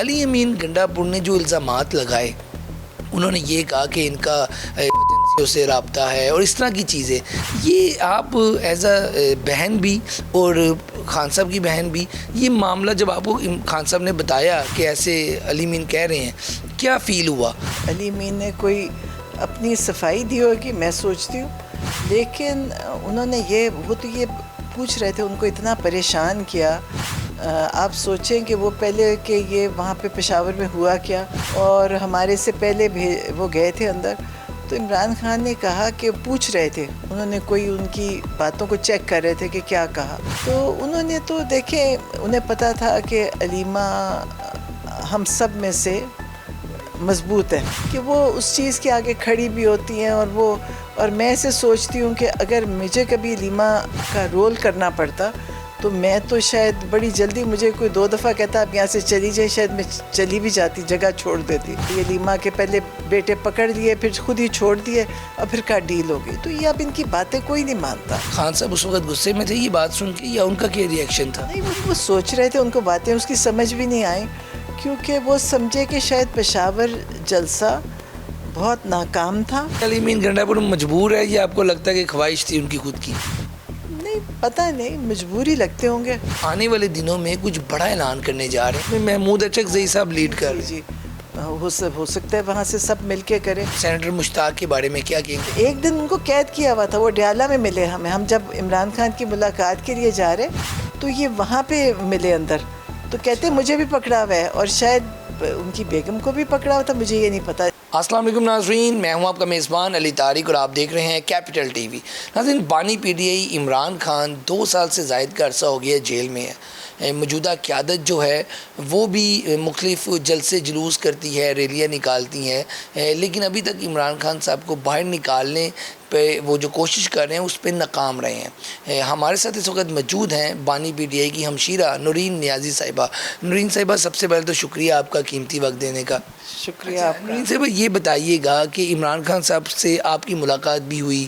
علی امین گنڈاپور نے جو الزامات لگائے، انہوں نے یہ کہا کہ ان کا ایجنسیوں سے رابطہ ہے اور اس طرح کی چیزیں، یہ آپ ایز اے بہن بھی اور خان صاحب کی بہن بھی، یہ معاملہ جب آپ کو خان صاحب نے بتایا کہ ایسے علی امین کہہ رہے ہیں، کیا فیل ہوا؟ علی امین نے کوئی اپنی صفائی دی ہوگی میں سوچتی ہوں، لیکن انہوں نے وہ تو یہ پوچھ رہے تھے، ان کو اتنا پریشان کیا. آپ سوچیں کہ وہ پہلے کہ یہ وہاں پہ پشاور میں ہوا کیا، اور ہمارے سے پہلے وہ گئے تھے اندر، تو عمران خان نے کہا کہ پوچھ رہے تھے، انہوں نے کوئی ان کی باتوں کو چیک کر رہے تھے کہ کیا کہا. تو انہوں نے تو دیکھیں، انہیں پتہ تھا کہ علیمہ ہم سب میں سے مضبوط ہے، کہ وہ اس چیز کے آگے کھڑی بھی ہوتی ہیں، اور میں ایسے سوچتی ہوں کہ اگر مجھے کبھی علیمہ کا رول کرنا پڑتا تو میں تو شاید بڑی جلدی، مجھے کوئی 2 دفعہ کہتا آپ یہاں سے چلی جائیں، شاید میں چلی بھی جاتی، جگہ چھوڑ دیتی. یہ علیمہ کے پہلے بیٹے پکڑ لیے، پھر خود ہی چھوڑ دیے، اور پھر کا ڈیل ہو گئی. تو یہ اب ان کی باتیں کوئی نہیں مانتا. خان صاحب اس وقت غصے میں تھے یہ بات سن کے، یا ان کا کیا ری ایکشن تھا؟ نہیں، وہ سوچ رہے تھے، ان کو باتیں اس کی سمجھ بھی نہیں آئیں، کیونکہ وہ سمجھے کہ شاید پشاور جلسہ بہت ناکام تھا. علی امین گنڈاپور مجبور ہے یا آپ کو لگتا ہے کہ خواہش تھی ان کی خود کی؟ نہیں پتہ نہیں، مجبوری لگتے ہوں گے. آنے والے دنوں میں کچھ بڑا اعلان کرنے جا رہے ہیں، محمود اچکزئی صاحب لیڈ کر رہے ہیں. جی ہو سکتا ہے وہاں سے سب مل کے کریں. سینیٹر مشتاق کے بارے میں کیا کہیں گے؟ ایک دن ان کو قید کیا ہوا تھا، وہ ڈیالہ میں ملے ہم جب عمران خان کی ملاقات کے لیے جا رہے تو یہ وہاں پہ ملے اندر، تو کہتے مجھے بھی پکڑا ہوا ہے، اور شاید ان کی بیگم کو بھی پکڑا ہوا تھا، مجھے یہ نہیں پتا. السلام علیکم ناظرین، میں ہوں آپ کا میزبان علی طارق اور آپ دیکھ رہے ہیں کیپٹل ٹی وی. ناظرین، بانی P T I Imran Khan 2 سال سے زائد کا عرصہ ہو گیا جیل میں ہے. موجودہ قیادت جو ہے وہ بھی مختلف جلسے جلوس کرتی ہے، ریلیاں نکالتی ہیں، لیکن ابھی تک عمران خان صاحب کو باہر نکالنے پہ وہ جو کوشش کر رہے ہیں اس پہ ناکام رہے ہیں. ہمارے ساتھ اس وقت موجود ہیں بانی پی ٹی آئی کی ہمشیرہ نورین نیازی صاحبہ. نورین صاحبہ، سب سے پہلے تو شکریہ آپ کا قیمتی وقت دینے کا. شکریہ آپ کا. نورین صاحبہ، یہ بتائیے گا کہ عمران خان صاحب سے آپ کی ملاقات بھی ہوئی،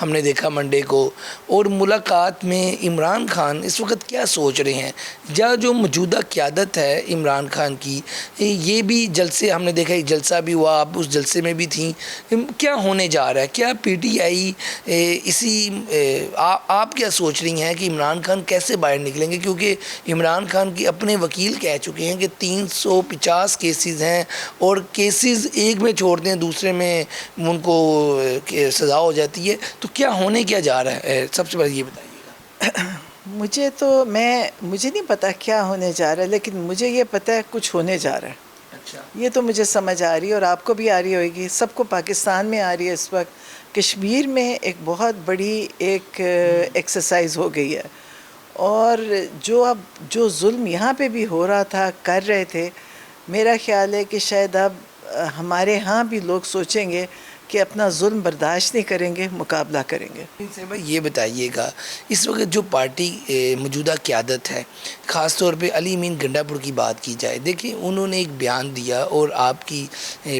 ہم نے دیکھا منڈے کو، اور ملاقات میں عمران خان اس وقت کیا سوچ رہے ہیں، یا جو موجودہ قیادت ہے عمران خان کی، یہ بھی جلسے ہم نے دیکھا، ایک جلسہ بھی ہوا، آپ اس جلسے میں بھی تھیں، کیا ہونے جا رہا ہے؟ کیا پی ٹی آئی آپ کیا سوچ رہی ہیں کہ عمران خان کیسے باہر نکلیں گے؟ کیونکہ عمران خان کے اپنے وکیل کہہ چکے ہیں کہ 350 کیسز ہیں، اور کیسز ایک میں چھوڑتے ہیں دوسرے میں ان کو سزا ہو جاتی ہے. تو کیا ہونے کیا جا رہا ہے؟ سب سے پہلے یہ بتائیے گا. مجھے نہیں پتا کیا ہونے جا رہا ہے، لیکن مجھے یہ پتا ہے کچھ ہونے جا رہا ہے. اچھا، یہ تو مجھے سمجھ آ رہی ہے، اور آپ کو بھی آ رہی ہوگی، سب کو پاکستان میں آ رہی ہے. اس وقت کشمیر میں ایک بہت بڑی ایک ایکسرسائز ہو گئی ہے، اور جو ظلم یہاں پہ بھی ہو رہا تھا، کر رہے تھے، میرا خیال ہے کہ شاید اب ہمارے ہاں بھی لوگ سوچیں گے کہ اپنا ظلم برداشت نہیں کریں گے، مقابلہ کریں گے. یہ بتائیے گا، اس وقت جو پارٹی موجودہ قیادت ہے، خاص طور پہ علی امین گنڈاپور کی بات کی جائے، دیکھیں انہوں نے ایک بیان دیا، اور آپ کی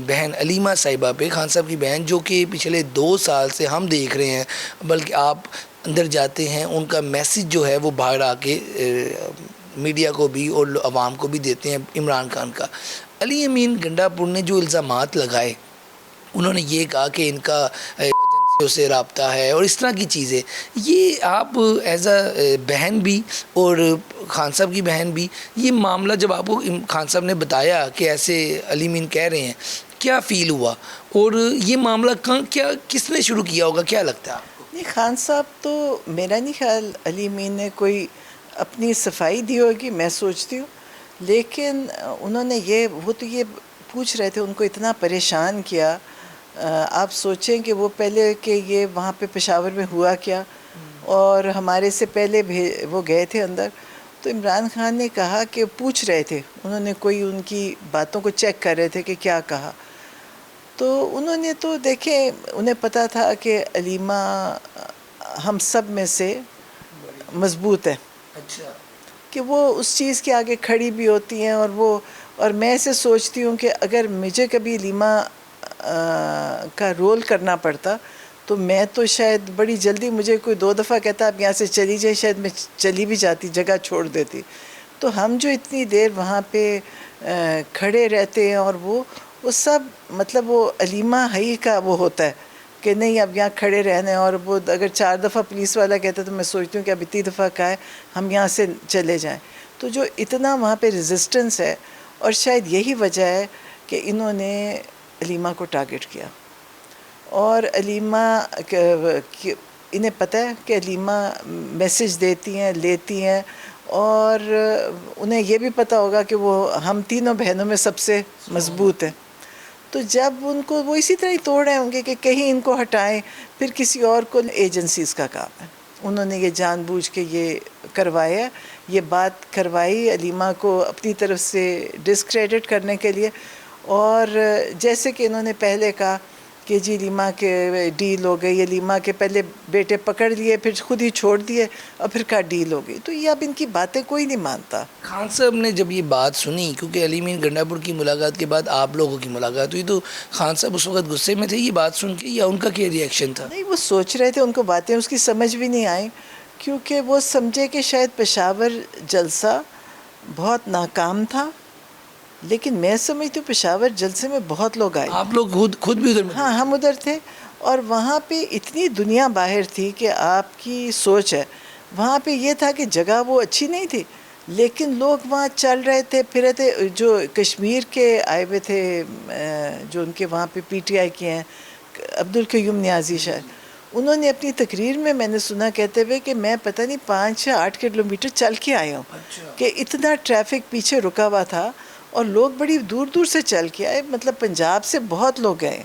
بہن علیمہ صاحبہ پہ، خان صاحب کی بہن، جو کہ پچھلے 2 سال سے ہم دیکھ رہے ہیں، بلکہ آپ اندر جاتے ہیں ان کا میسیج جو ہے وہ باہر آ کے میڈیا کو بھی اور عوام کو بھی دیتے ہیں عمران خان کا. علی امین گنڈاپور نے جو الزامات لگائے، انہوں نے یہ کہا کہ ان کا ایجنسیوں سے رابطہ ہے اور اس طرح کی چیزیں، یہ آپ ایز اے بہن بھی اور خان صاحب کی بہن بھی، یہ معاملہ جب آپ کو خان صاحب نے بتایا کہ ایسے علی امین کہہ رہے ہیں، کیا فیل ہوا؟ اور یہ معاملہ کس نے شروع کیا ہوگا، کیا لگتا ہے آپ کو؟ نہیں، خان صاحب تو میرا نہیں خیال علی امین نے کوئی اپنی صفائی دی ہوگی، میں سوچتی ہوں، لیکن انہوں نے وہ تو یہ پوچھ رہے تھے، ان کو اتنا پریشان کیا. آپ سوچیں کہ وہ پہلے کہ یہ وہاں پہ پشاور میں ہوا کیا، اور ہمارے سے پہلے وہ گئے تھے اندر، تو عمران خان نے کہا کہ پوچھ رہے تھے، انہوں نے کوئی ان کی باتوں کو چیک کر رہے تھے کہ کیا کہا. تو انہوں نے تو دیکھیں، انہیں پتہ تھا کہ علیمہ ہم سب میں سے مضبوط ہے. اچھا، کہ وہ اس چیز کے آگے کھڑی بھی ہوتی ہیں، اور میں ایسے سوچتی ہوں کہ اگر مجھے کبھی علیمہ کا رول کرنا پڑتا تو میں تو شاید بڑی جلدی، مجھے کوئی 2 دفعہ کہتا آپ یہاں سے چلی جائیں، شاید میں چلی بھی جاتی، جگہ چھوڑ دیتی. تو ہم جو اتنی دیر وہاں پہ کھڑے رہتے ہیں، اور وہ سب مطلب وہ علیمہ حی کا وہ ہوتا ہے کہ نہیں اب یہاں کھڑے رہنا ہے، اور وہ اگر 4 دفعہ پولیس والا کہتا ہے تو میں سوچتی ہوں کہ اب اتنی دفعہ کہا ہے ہم یہاں سے چلے جائیں. تو جو اتنا وہاں پہ ریزسٹنس ہے، اور شاید یہی وجہ ہے کہ انہوں نے علیمہ کو ٹارگٹ کیا. اور علیمہ انہیں پتہ ہے کہ علیمہ میسج دیتی ہیں، لیتی ہیں، اور انہیں یہ بھی پتہ ہوگا کہ وہ ہم تینوں بہنوں میں سب سے مضبوط ہیں. تو جب ان کو وہ اسی طرح ہی توڑ رہے ہوں گے کہ کہیں ان کو ہٹائیں، پھر کسی اور کو. ایجنسیز کا کام ہے، انہوں نے یہ جان بوجھ کے یہ کروایا، یہ بات کروائی علیمہ کو اپنی طرف سے ڈسکریڈٹ کرنے کے لیے. اور جیسے کہ انہوں نے پہلے کہا کہ جی علیمہ کے ڈیل ہو گئی، علیمہ کے پہلے بیٹے پکڑ لیے پھر خود ہی چھوڑ دیے، اور پھر کہا ڈیل ہو گئی. تو یہ اب ان کی باتیں کوئی نہیں مانتا. خان صاحب نے جب یہ بات سنی، کیونکہ علی مین گنڈا پور کی ملاقات کے بعد آپ لوگوں کی ملاقات ہوئی، تو خان صاحب اس وقت غصے میں تھے یہ بات سن کے، یا ان کا کیا ری ایکشن تھا؟ نہیں، وہ سوچ رہے تھے، ان کو باتیں اس کی سمجھ بھی نہیں آئیں، کیونکہ وہ سمجھے کہ شاید پشاور جلسہ بہت ناکام تھا. لیکن میں سمجھتی ہوں پشاور جلسے میں بہت لوگ آئے. آپ لوگ خود بھی ادھر میں؟ ہاں، ہم ادھر تھے، اور وہاں پہ اتنی دنیا باہر تھی کہ آپ کی سوچ ہے. وہاں پہ یہ تھا کہ جگہ وہ اچھی نہیں تھی، لیکن لوگ وہاں چل رہے تھے، پھر رہے تھے. جو کشمیر کے آئے ہوئے تھے، جو ان کے وہاں پہ پی ٹی آئی کے ہیں، عبدالقیوم نیازی شاید، انہوں نے اپنی تقریر میں نے سنا کہتے ہوئے کہ میں پتہ نہیں 5 یا 8 کلومیٹر چل کے آیا ہوں. کہ اتنا ٹریفک پیچھے رکا ہوا تھا، اور لوگ بڑی دور دور سے چل کے آئے. مطلب پنجاب سے بہت لوگ گئے،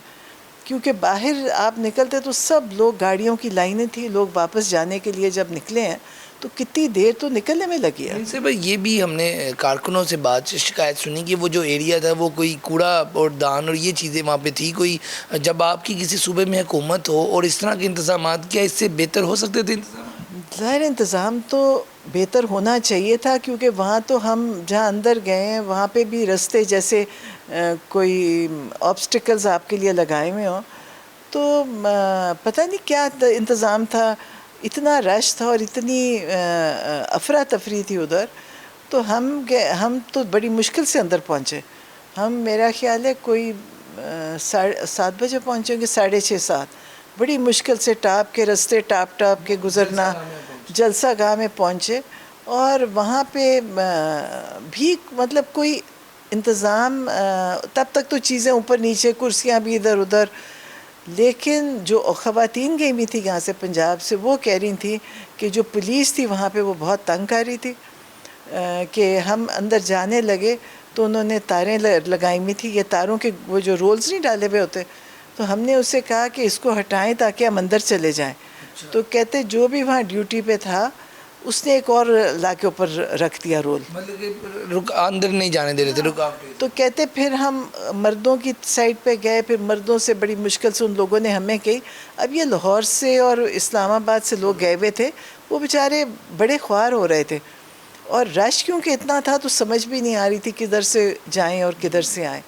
کیونکہ باہر آپ نکلتے تو سب لوگ، گاڑیوں کی لائنیں تھیں. لوگ واپس جانے کے لیے جب نکلے ہیں تو کتنی دیر تو نکلنے میں لگی ہے. ان سے بھائی یہ بھی ہم نے کارکنوں سے شکایت سنی کہ وہ جو ایریا تھا وہ کوئی کوڑا اور دان اور یہ چیزیں وہاں پہ تھی. کوئی جب آپ کی کسی صوبے میں حکومت ہو اور اس طرح کے انتظامات، کیا اس سے بہتر ہو سکتے تھے انتظامات؟ ظاہر انتظام تو بہتر ہونا چاہیے تھا، کیونکہ وہاں تو ہم جہاں اندر گئے ہیں وہاں پہ بھی رستے جیسے کوئی آبسٹیکلز آپ کے لیے لگائے ہوئے ہوں. تو پتہ نہیں کیا انتظام تھا، اتنا رش تھا اور اتنی افراتفری تھی ادھر. تو ہم تو بڑی مشکل سے اندر پہنچے. ہم میرا خیال ہے کوئی 7 بجے پہنچیں گے، 6:30 7. بڑی مشکل سے ٹاپ کے رستے ٹاپ کے گزرنا، جلسہ گاہ میں پہنچے. اور وہاں پہ بھی مطلب کوئی انتظام، تب تک تو چیزیں اوپر نیچے، کرسیاں بھی ادھر ادھر. لیکن جو خواتین گئی ہوئی تھی یہاں سے پنجاب سے، وہ کہہ رہی تھیں کہ جو پولیس تھی وہاں پہ وہ بہت تنگ کر رہی تھی. کہ ہم اندر جانے لگے تو انہوں نے تاریں لگائی ہوئی تھی، یہ تاروں کے وہ جو رولز نہیں ڈالے ہوئے ہوتے، تو ہم نے اسے کہا کہ اس کو ہٹائیں تاکہ ہم اندر چلے جائیں. تو کہتے جو بھی وہاں ڈیوٹی پہ تھا اس نے ایک اور لا کے اوپر رکھ دیا رول، مطلب کہ اندر نہیں جانے دے رہے تھے، رکاوٹ. تو کہتے پھر ہم مردوں کی سائڈ پہ گئے، پھر مردوں سے بڑی مشکل سے ان لوگوں نے ہمیں کہی. اب یہ لاہور سے اور اسلام آباد سے لوگ گئے ہوئے تھے، وہ بیچارے بڑے خوار ہو رہے تھے، اور رش کیونکہ اتنا تھا تو سمجھ بھی نہیں آ رہی تھی کدھر سے جائیں اور کدھر سے آئیں.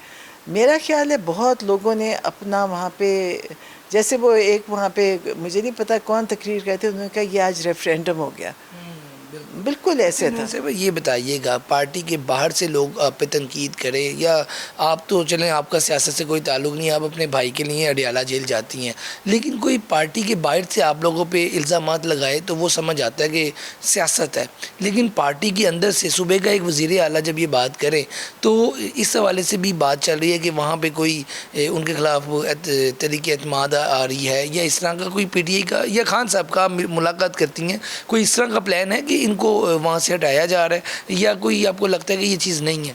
میرا خیال ہے بہت لوگوں نے اپنا وہاں پہ، جیسے وہ ایک وہاں پہ مجھے نہیں پتا کون تقریر کرتے، انہوں نے کہا یہ آج ریفرینڈم ہو گیا. بالکل ایسے تھا. یہ بتائیے گا، پارٹی کے باہر سے لوگ آپ پہ تنقید کریں، یا آپ تو چلیں آپ کا سیاست سے کوئی تعلق نہیں، آپ اپنے بھائی کے لیے اڈیالہ جیل جاتی ہیں، لیکن کوئی پارٹی کے باہر سے آپ لوگوں پہ الزامات لگائے تو وہ سمجھ آتا ہے کہ سیاست ہے. لیکن پارٹی کے اندر سے صوبے کا ایک وزیر اعلیٰ جب یہ بات کرے تو اس حوالے سے بھی بات چل رہی ہے کہ وہاں پہ کوئی ان کے خلاف تحریک اعتماد آ رہی ہے، یا اس طرح کا کوئی پی ٹی آئی کا یا خان صاحب کا ملاقات کرتی ہیں، کوئی اس طرح کا پلان ہے کہ ان کو وہاں سے ہٹایا جا رہا ہے، یا کوئی آپ کو لگتا ہے کہ یہ چیز نہیں ہے؟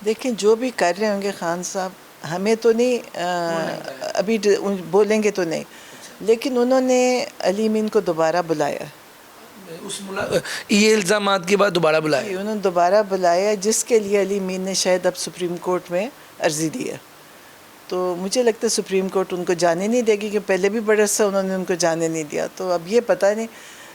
دیکھیں جو بھی کر رہے ہوں گے خان صاحب، ہمیں تو نہیں ابھی بولیں گے تو نہیں، لیکن انہوں نے علی مین کو دوبارہ بلایا. یہ الزامات کے بعد دوبارہ بلایا؟ انہوں نے دوبارہ بلایا، جس کے لیے علی مین نے شاید اب سپریم کورٹ میں عرضی دی ہے. تو مجھے لگتا ہے سپریم کورٹ ان کو جانے نہیں دے گی، کہ پہلے بھی بڑا سا انہوں نے ان کو جانے نہیں دیا. تو اب یہ پتہ نہیں،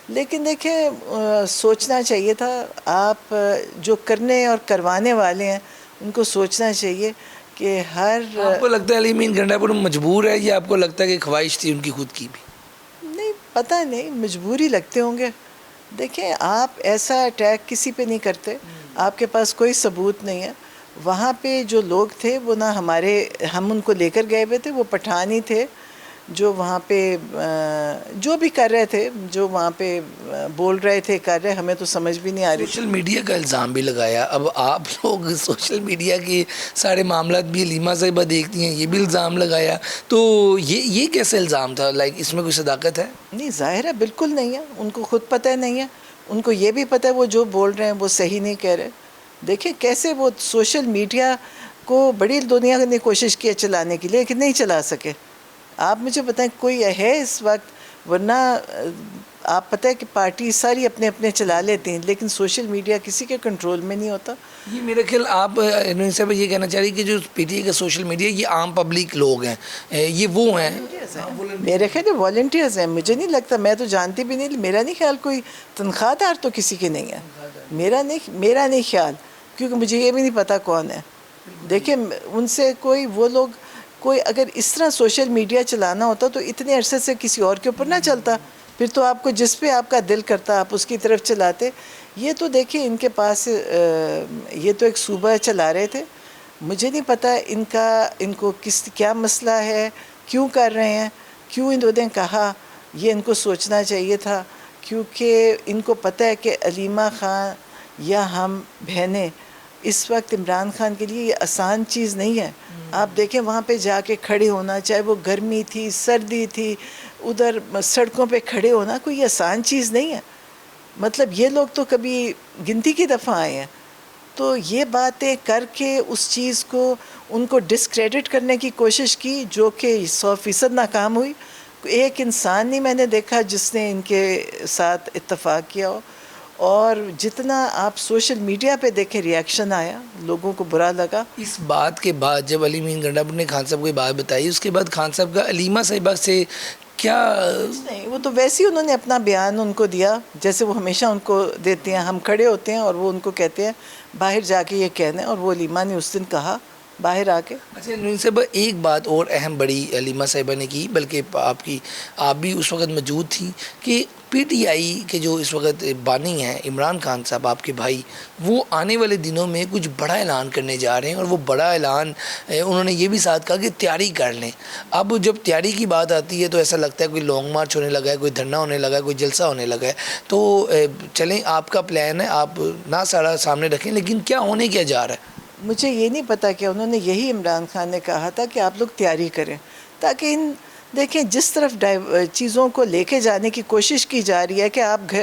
لیکن دیکھیں سوچنا چاہیے تھا. آپ جو کرنے اور کروانے والے ہیں ان کو سوچنا چاہیے کہ آپ کو لگتا ہے علی مین گنڈا پور مجبور ہے، یا آپ کو لگتا ہے کہ خواہش تھی ان کی خود کی بھی؟ نہیں پتہ نہیں، مجبوری لگتے ہوں گے. دیکھیں آپ ایسا اٹیک کسی پہ نہیں کرتے، آپ کے پاس کوئی ثبوت نہیں ہے، وہاں پہ جو لوگ تھے وہ نہ ہم ان کو لے کر گئے ہوئے تھے، وہ پٹھانی تھے جو وہاں پہ جو بھی کر رہے تھے، جو وہاں پہ بول رہے تھے کر رہے، ہمیں تو سمجھ بھی نہیں آ رہی. سوشل میڈیا کا الزام بھی لگایا. اب آپ لوگ سوشل میڈیا کے سارے معاملات بھی علیمہ صاحبہ دیکھتی ہیں، یہ بھی الزام لگایا، تو یہ کیسے الزام تھا؟ لائک اس میں کوئی صداقت ہے؟ نہیں، ظاہر ہے بالکل نہیں ہے. ان کو خود پتہ نہیں ہے، ان کو یہ بھی پتہ ہے وہ جو بول رہے ہیں وہ صحیح نہیں کہہ رہے. دیکھیں کیسے وہ سوشل میڈیا کو بڑی دنیا نے کوشش کی چلانے کے لیے لیکن نہیں چلا سکے. آپ مجھے بتائیں کوئی ہے اس وقت؟ ورنہ آپ پتہ ہے کہ پارٹی ساری اپنے اپنے چلا لیتے ہیں لیکن سوشل میڈیا کسی کے کنٹرول میں نہیں ہوتا. یہ میرا خیال آپ صاحب یہ کہنا چاہ رہی کہ جو پی ٹی آئی کا سوشل میڈیا یہ عام پبلک لوگ ہیں، یہ وہ ہیں میرے خیال ہے والنٹیئرز ہیں. مجھے نہیں لگتا، میں تو جانتی بھی نہیں، میرا نہیں خیال کوئی تنخواہ دار تو کسی کے نہیں ہے. میرا نہیں خیال، کیونکہ مجھے یہ بھی نہیں پتا کون ہے. دیکھیں ان سے وہ لوگ کوئی اگر اس طرح سوشل میڈیا چلانا ہوتا تو اتنے عرصے سے کسی اور کے اوپر نہ چلتا. پھر تو آپ کو جس پہ آپ کا دل کرتا آپ اس کی طرف چلاتے. یہ تو دیکھیں ان کے پاس یہ تو ایک صوبہ چلا رہے تھے. مجھے نہیں پتا ان کو کیا مسئلہ ہے، کیوں کر رہے ہیں، کیوں انہوں نے کہا. یہ ان کو سوچنا چاہیے تھا، کیونکہ ان کو پتہ ہے کہ علیمہ خان یا ہم بہنیں اس وقت عمران خان کے لیے یہ آسان چیز نہیں ہے. آپ دیکھیں وہاں پہ جا کے کھڑے ہونا، چاہے وہ گرمی تھی سردی تھی، ادھر سڑکوں پہ کھڑے ہونا کوئی آسان چیز نہیں ہے. مطلب یہ لوگ تو کبھی گنتی کی دفعہ آئے ہیں. تو یہ باتیں کر کے اس چیز کو ان کو ڈسکریڈٹ کرنے کی کوشش کی جو کہ 100% ناکام ہوئی. ایک انسان نہیں میں نے دیکھا جس نے ان کے ساتھ اتفاق کیا ہو. اور جتنا آپ سوشل میڈیا پہ دیکھیں ریاکشن آیا، لوگوں کو برا لگا. اس بات کے بعد جب علی امین گنڈاپور نے خان صاحب کو یہ بات بتائی، اس کے بعد خان صاحب کا علیمہ صاحبہ سے کیا؟ نہیں، وہ تو ویسے ہی انہوں نے اپنا بیان ان کو دیا جیسے وہ ہمیشہ ان کو دیتے ہیں. ہم کھڑے ہوتے ہیں اور وہ ان کو کہتے ہیں باہر جا کے یہ کہنا ہے، اور وہ علیمہ نے اس دن کہا باہر آ کے. اچھا نوین صاحبہ، ایک بات اور اہم بڑی علیمہ صاحبہ نے کی، بلکہ آپ بھی اس وقت موجود تھی، کہ پی ٹی آئی کے جو اس وقت بانی ہیں عمران خان صاحب آپ کے بھائی، وہ آنے والے دنوں میں کچھ بڑا اعلان کرنے جا رہے ہیں. اور وہ بڑا اعلان انہوں نے یہ بھی ساتھ کہا کہ تیاری کر لیں. اب جب تیاری کی بات آتی ہے تو ایسا لگتا ہے کوئی لانگ مارچ ہونے لگا ہے، کوئی دھرنا ہونے لگا ہے، کوئی جلسہ ہونے لگا ہے. تو چلیں آپ کا پلان ہے، آپ نہ سارا سامنے رکھیں، لیکن کیا ہونے کیا جا رہا ہے؟ مجھے یہ نہیں پتا کہ انہوں نے یہی عمران خان نے کہا تھا کہ آپ لوگ تیاری کریں، تاکہ دیکھیں جس طرف چیزوں کو لے کے جانے کی کوشش کی جا رہی ہے کہ آپ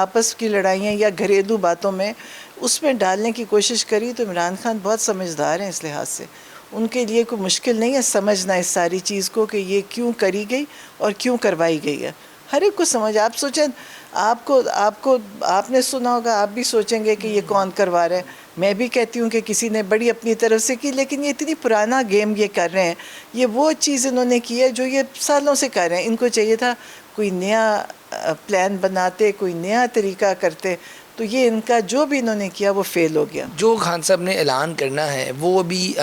آپس کی لڑائیاں یا گھریلو باتوں میں اس میں ڈالنے کی کوشش کری. تو عمران خان بہت سمجھدار ہیں اس لحاظ سے. ان کے لیے کوئی مشکل نہیں ہے سمجھنا اس ساری چیز کو کہ یہ کیوں کری گئی اور کیوں کروائی گئی ہے. ہر ایک کو سمجھ. آپ سوچیں، آپ نے سنا ہوگا، آپ بھی سوچیں گے کہ یہ کون کروا رہے ہیں. میں بھی کہتی ہوں کہ کسی نے بڑی اپنی طرف سے کی، لیکن یہ اتنی پرانا گیم یہ کر رہے ہیں. یہ وہ چیز انہوں نے کی ہے جو یہ سالوں سے کر رہے ہیں. ان کو چاہیے تھا کوئی نیا پلان بناتے، کوئی نیا طریقہ کرتے. تو یہ ان کا جو بھی انہوں نے کیا وہ فیل ہو گیا. جو خان صاحب نے اعلان کرنا ہے وہ ابھی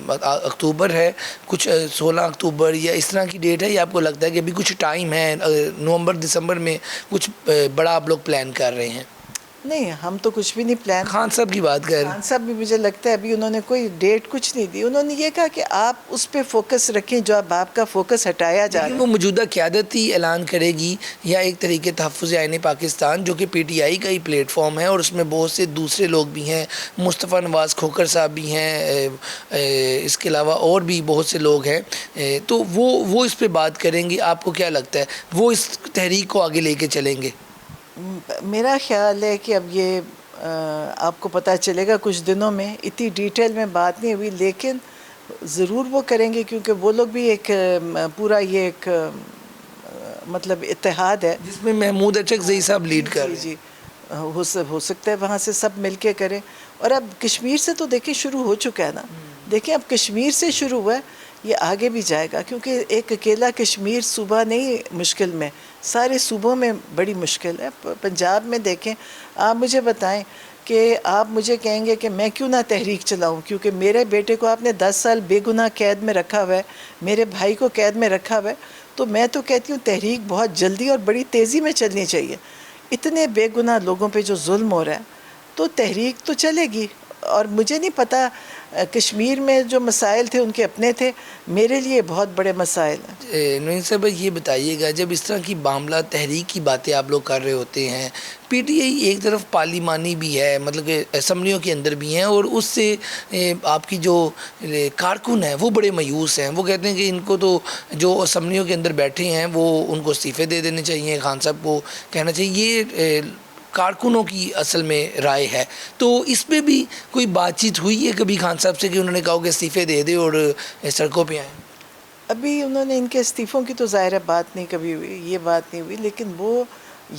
اکتوبر ہے، کچھ 16 اکتوبر یا اس طرح کی ڈیٹ ہے، یا آپ کو لگتا ہے کہ ابھی کچھ ٹائم ہے، نومبر دسمبر میں کچھ بڑا آپ لوگ پلان کر رہے ہیں؟ نہیں، ہم تو کچھ بھی نہیں پلان. خان صاحب کی بات کر رہے ہیں. خان صاحب بھی مجھے لگتا ہے ابھی انہوں نے کوئی ڈیٹ کچھ نہیں دی. انہوں نے یہ کہا کہ آپ اس پہ فوکس رکھیں جو اب آپ کا فوکس ہٹایا جا رہا ہے. وہ موجودہ قیادت ہی اعلان کرے گی یا ایک طریقے تحفظ آئین پاکستان جو کہ پی ٹی آئی کا ہی پلیٹ فارم ہے، اور اس میں بہت سے دوسرے لوگ بھی ہیں، مصطفیٰ نواز کھوکھر صاحب بھی ہیں، اس کے علاوہ اور بھی بہت سے لوگ ہیں. تو وہ اس پہ بات کریں گے. آپ کو کیا لگتا ہے وہ اس تحریک کو آگے لے کے چلیں گے؟ میرا خیال ہے کہ اب یہ آپ کو پتہ چلے گا کچھ دنوں میں. اتنی ڈیٹیل میں بات نہیں ہوئی لیکن ضرور وہ کریں گے، کیونکہ وہ لوگ بھی ایک پورا یہ ایک مطلب اتحاد ہے جس میں محمود اچکزئی صاحب لیڈ کر رہے ہیں. جی ہو سکتا ہے وہاں سے سب مل کے کریں. اور اب کشمیر سے تو دیکھیں شروع ہو چکا ہے نا. دیکھیں اب کشمیر سے شروع ہوا ہے، یہ آگے بھی جائے گا، کیونکہ ایک اکیلا کشمیر صوبہ نہیں مشکل میں، سارے صوبوں میں بڑی مشکل ہے. پنجاب میں دیکھیں، آپ مجھے بتائیں کہ آپ مجھے کہیں گے کہ میں کیوں نہ تحریک چلاؤں، کیونکہ میرے بیٹے کو آپ نے 10 سال بے گناہ قید میں رکھا ہوا ہے، میرے بھائی کو قید میں رکھا ہوا ہے. تو میں تو کہتی ہوں تحریک بہت جلدی اور بڑی تیزی میں چلنی چاہیے. اتنے بے گناہ لوگوں پہ جو ظلم ہو رہا ہے تو تحریک تو چلے گی. اور مجھے نہیں پتہ کشمیر میں جو مسائل تھے ان کے اپنے تھے، میرے لیے بہت بڑے مسائل ہیں۔ نوین صاحب یہ بتائیے گا، جب اس طرح کی معاملہ تحریک کی باتیں آپ لوگ کر رہے ہوتے ہیں، پی ٹی آئی ایک طرف پارلیمانی بھی ہے، مطلب کہ اسمبلیوں کے اندر بھی ہیں، اور اس سے آپ کی جو کارکن ہیں وہ بڑے مایوس ہیں، وہ کہتے ہیں کہ ان کو تو جو اسمبلیوں کے اندر بیٹھے ہیں وہ ان کو استعفے دے دینے چاہیے، خان صاحب کو کہنا چاہیے، یہ کارکنوں کی اصل میں رائے ہے۔ تو اس پہ بھی کوئی بات چیت ہوئی ہے کبھی خان صاحب سے کہ انہوں نے کہا کہ استعفے دے دے اور سڑکوں پہ آئیں؟ ابھی انہوں نے ان کے استعفوں کی تو ظاہر بات نہیں کبھی ہوئی، یہ بات نہیں ہوئی، لیکن وہ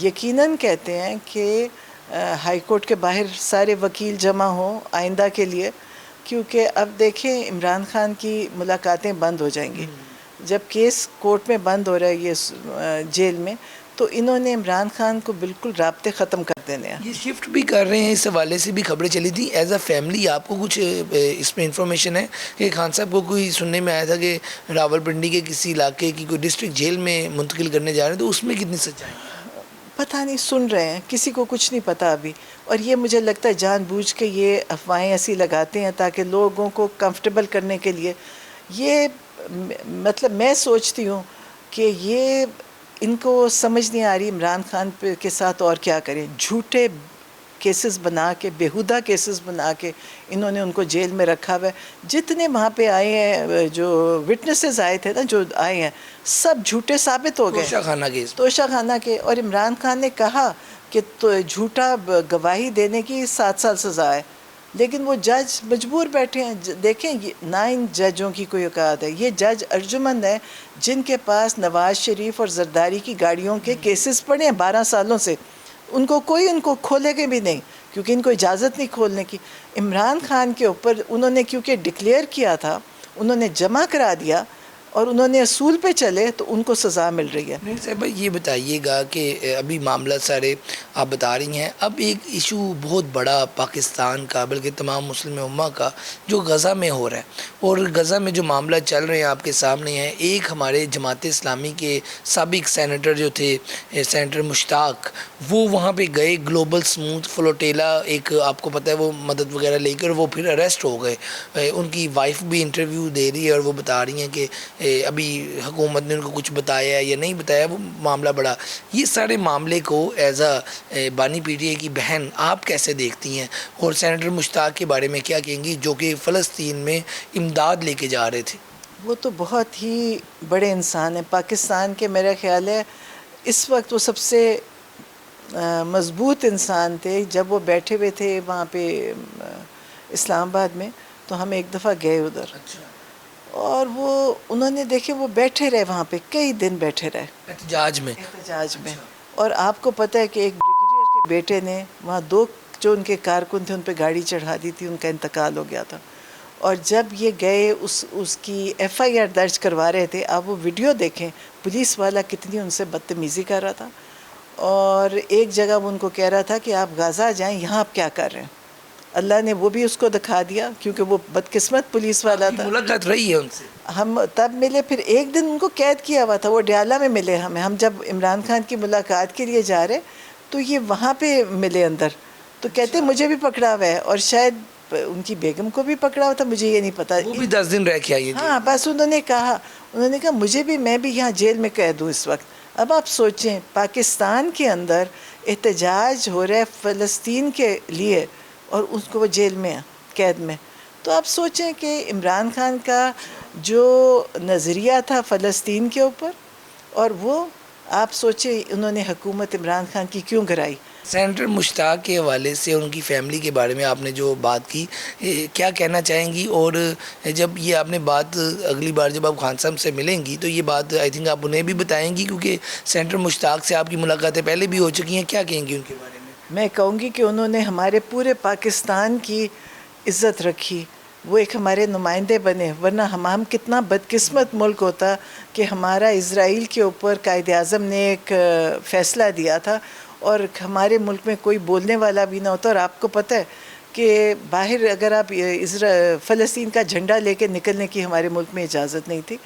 یقیناً کہتے ہیں کہ ہائی کورٹ کے باہر سارے وکیل جمع ہوں آئندہ کے لیے، کیونکہ اب دیکھیں عمران خان کی ملاقاتیں بند ہو جائیں گی جب کیس کورٹ میں بند ہو رہا ہے، یہ جیل میں، تو انہوں نے عمران خان کو بالکل رابطے ختم کر دینے ہیں۔ یہ شفٹ بھی کر رہے ہیں، اس حوالے سے بھی خبریں چلی تھی۔ ایز اے فیملی آپ کو کچھ اس میں انفارمیشن ہے کہ خان صاحب کو کوئی سننے میں آیا تھا کہ راول پنڈی کے کسی علاقے کی کوئی ڈسٹرکٹ جیل میں منتقل کرنے جا رہے ہیں، تو اس میں کتنی سچائی ہے؟ پتہ نہیں، سن رہے ہیں، کسی کو کچھ نہیں پتہ ابھی، اور یہ مجھے لگتا ہے جان بوجھ کے یہ افواہیں ایسی لگاتے ہیں تاکہ لوگوں کو کمفرٹیبل کرنے کے لیے۔ یہ مطلب میں سوچتی ہوں کہ یہ ان کو سمجھ نہیں آ رہی عمران خان کے ساتھ اور کیا کریں، جھوٹے کیسز بنا کے، بیہودہ کیسز بنا کے انہوں نے ان کو جیل میں رکھا ہوا ہے۔ جتنے وہاں پہ آئے ہیں، جو وٹنسز آئے تھے نا، جو آئے ہیں، سب جھوٹے ثابت ہو گئے، توشہ خانہ کیس، توشہ خانہ کے۔ اور عمران خان نے کہا کہ جھوٹا گواہی دینے کی 7 سال سزا ہے، لیکن وہ جج مجبور بیٹھے ہیں۔ دیکھیں، 9 ججوں کی کوئی اوقات ہے، یہ جج ارجمند ہیں جن کے پاس نواز شریف اور زرداری کی گاڑیوں کے کیسز پڑے ہیں 12 سالوں سے، ان کو کھولے گے بھی نہیں، کیونکہ ان کو اجازت نہیں کھولنے کی۔ عمران خان کے اوپر انہوں نے کیونکہ ڈکلیئر کیا تھا، انہوں نے جمع کرا دیا اور انہوں نے اصول پہ چلے، تو ان کو سزا مل رہی ہے۔ نہیں صاحب، یہ بتائیے گا کہ ابھی معاملہ سارے آپ بتا رہی ہیں، اب ایک ایشو بہت بڑا پاکستان کا بلکہ تمام مسلم امہ کا جو غزہ میں ہو رہا ہے، اور غزہ میں جو معاملہ چل رہے ہیں آپ کے سامنے ہیں۔ ایک ہمارے جماعت اسلامی کے سابق سینیٹر جو تھے، سینیٹر مشتاق، وہ وہاں پہ گئے، گلوبل سموتھ فلوٹیلا ایک آپ کو پتہ ہے وہ مدد وغیرہ لے کر وہ پھر اریسٹ ہو گئے۔ ان کی وائف بھی انٹرویو دے رہی ہے اور وہ بتا رہی ہیں کہ ابھی حکومت نے ان کو کچھ بتایا ہے یا نہیں بتایا، وہ معاملہ بڑا۔ یہ سارے معاملے کو ایز اے بانی پی ٹی آئی کی بہن آپ کیسے دیکھتی ہیں، اور سینیٹر مشتاق کے بارے میں کیا کہیں گی جو کہ فلسطین میں امداد لے کے جا رہے تھے؟ وہ تو بہت ہی بڑے انسان ہیں پاکستان کے، میرا خیال ہے اس وقت وہ سب سے مضبوط انسان تھے۔ جب وہ بیٹھے ہوئے تھے وہاں پہ اسلام آباد میں، تو ہم ایک دفعہ گئے ادھر، اور انہوں نے دیکھے وہ بیٹھے رہے وہاں پہ، کئی دن بیٹھے رہے احتجاج میں۔ اور آپ کو پتہ ہے کہ ایک بریگیڈیئر کے بیٹے نے وہاں 2 جو ان کے کارکن تھے ان پہ گاڑی چڑھا دی تھی، ان کا انتقال ہو گیا تھا۔ اور جب یہ گئے اس کی ایف آئی آر درج کروا رہے تھے، آپ وہ ویڈیو دیکھیں، پولیس والا کتنی ان سے بدتمیزی کر رہا تھا، اور ایک جگہ وہ ان کو کہہ رہا تھا کہ آپ غزہ جائیں، یہاں آپ کیا کر رہے ہیں۔ اللہ نے وہ بھی اس کو دکھا دیا، کیونکہ وہ بدقسمت پولیس والا تھا۔ ملاقات رہی ہے ان سے، ہم تب ملے، پھر ایک دن ان کو قید کیا ہوا تھا، وہ ڈیالہ میں ملے ہمیں۔ ہم جب عمران خان کی ملاقات کے لیے جا رہے تو یہ وہاں پہ ملے اندر، تو کہتے مجھے بھی پکڑا ہوا ہے، اور شاید ان کی بیگم کو بھی پکڑا ہوا تھا، مجھے یہ نہیں پتا۔ وہ بھی 10 دن رہ کے آئیے۔ ہاں، بس انہوں نے کہا مجھے بھی، میں بھی یہاں جیل میں قید ہوں اس وقت۔ اب آپ سوچیں، پاکستان کے اندر احتجاج ہو رہا ہے فلسطین کے لیے، اور اس کو وہ جیل میں قید میں۔ تو آپ سوچیں کہ عمران خان کا جو نظریہ تھا فلسطین کے اوپر، اور وہ آپ سوچیں انہوں نے حکومت عمران خان کی کیوں گرائی۔ سینیٹر مشتاق کے حوالے سے ان کی فیملی کے بارے میں آپ نے جو بات کی، کیا کہنا چاہیں گی؟ اور جب یہ آپ نے بات اگلی بار جب آپ خان صاحب سے ملیں گی تو یہ بات آئی تھنک آپ انہیں بھی بتائیں گی، کیونکہ سینیٹر مشتاق سے آپ کی ملاقاتیں پہلے بھی ہو چکی ہیں، کیا کہیں گی ان کے بارے میں؟ میں کہوں گی کہ انہوں نے ہمارے پورے پاکستان کی عزت رکھی، وہ ایک ہمارے نمائندے بنے، ورنہ ہم کتنا بدقسمت ملک ہوتا کہ ہمارا اسرائیل کے اوپر قائد اعظم نے ایک فیصلہ دیا تھا، اور ہمارے ملک میں کوئی بولنے والا بھی نہ ہوتا۔ اور آپ کو پتہ ہے کہ باہر اگر آپ فلسطین کا جھنڈا لے کے نکلنے کی ہمارے ملک میں اجازت نہیں تھی۔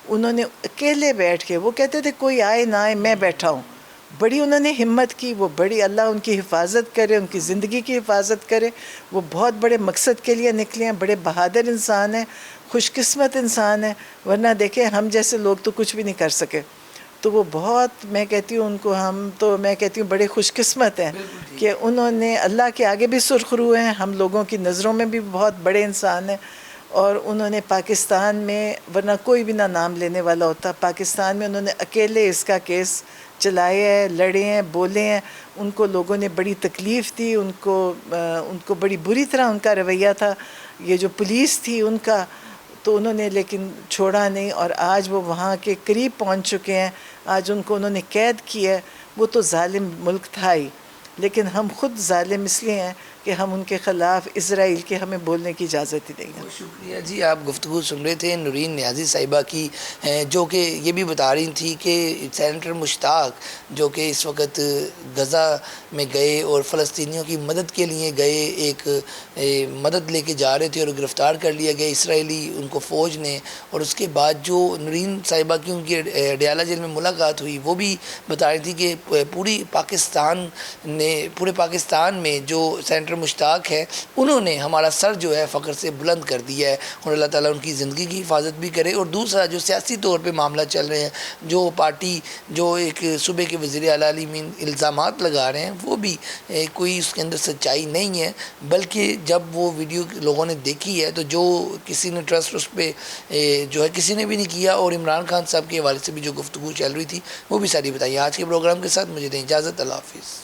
انہوں نے اکیلے بیٹھ کے، وہ کہتے تھے کوئی آئے نہ آئے میں بیٹھا ہوں، بڑی انہوں نے ہمت کی، وہ بڑی، اللہ ان کی حفاظت کرے، ان کی زندگی کی حفاظت کرے. وہ بہت بڑے مقصد کے لیے نکلے ہیں، بڑے بہادر انسان ہیں، خوش قسمت انسان ہیں. ورنہ دیکھیں ہم جیسے لوگ تو کچھ بھی نہیں کر سکے. تو وہ بہت، میں کہتی ہوں ان کو، میں کہتی ہوں بڑے خوش قسمت ہیں کہ انہوں نے اللہ کے آگے بھی سرخرو ہیں، ہم لوگوں کی نظروں میں بھی بہت بڑے انسان ہیں. اور انہوں نے پاکستان میں، ورنہ کوئی بھی نہ نام لینے والا ہوتا، پاکستان میں انہوں نے اکیلے اس کا کیس چلائے ہیں، لڑے ہیں، بولے ہیں. ان کو لوگوں نے بڑی تکلیف دی، ان کو بڑی بری طرح ان کا رویہ تھا، یہ جو پولیس تھی ان کا. تو انہوں نے لیکن چھوڑا نہیں، اور آج وہ وہاں کے قریب پہنچ چکے ہیں. آج ان کو انہوں نے قید کیا ہے. وہ تو ظالم ملک تھا ہی، لیکن ہم خود ظالم اس لیے ہیں کہ ہم ان کے خلاف، اسرائیل کے، ہمیں بولنے کی اجازت ہی نہیں ہے. بہت شکریہ جی. آپ گفتگو سن رہے تھے نورین نیازی صاحبہ کی، جو کہ یہ بھی بتا رہی تھی کہ سینیٹر مشتاق جو کہ اس وقت غزہ میں گئے اور فلسطینیوں کی مدد کے لیے گئے، ایک مدد لے کے جا رہے تھے اور گرفتار کر لیا گیا اسرائیلی ان کو فوج نے. اور اس کے بعد جو نورین صاحبہ کی ان کی ڈیالہ جیل میں ملاقات ہوئی، وہ بھی بتا رہی تھی کہ پورے پاکستان میں جو سینیٹر مشتاق ہے، انہوں نے ہمارا سر جو ہے فخر سے بلند کر دیا ہے. اور اللہ تعالیٰ ان کی زندگی کی حفاظت بھی کرے. اور دوسرا جو سیاسی طور پہ معاملہ چل رہے ہیں، جو پارٹی جو ایک صوبے کے وزیر اعلیٰ علی مین الزامات لگا رہے ہیں، وہ بھی کوئی اس کے اندر سچائی نہیں ہے. بلکہ جب وہ ویڈیو لوگوں نے دیکھی ہے تو جو کسی نے ٹرسٹ اس پہ جو ہے کسی نے بھی نہیں کیا. اور عمران خان صاحب کے حوالے سے بھی جو گفتگو چل رہی تھی وہ بھی ساری بتائی. آج کے پروگرام کے ساتھ مجھے دیں اجازت. اللہ حافظ.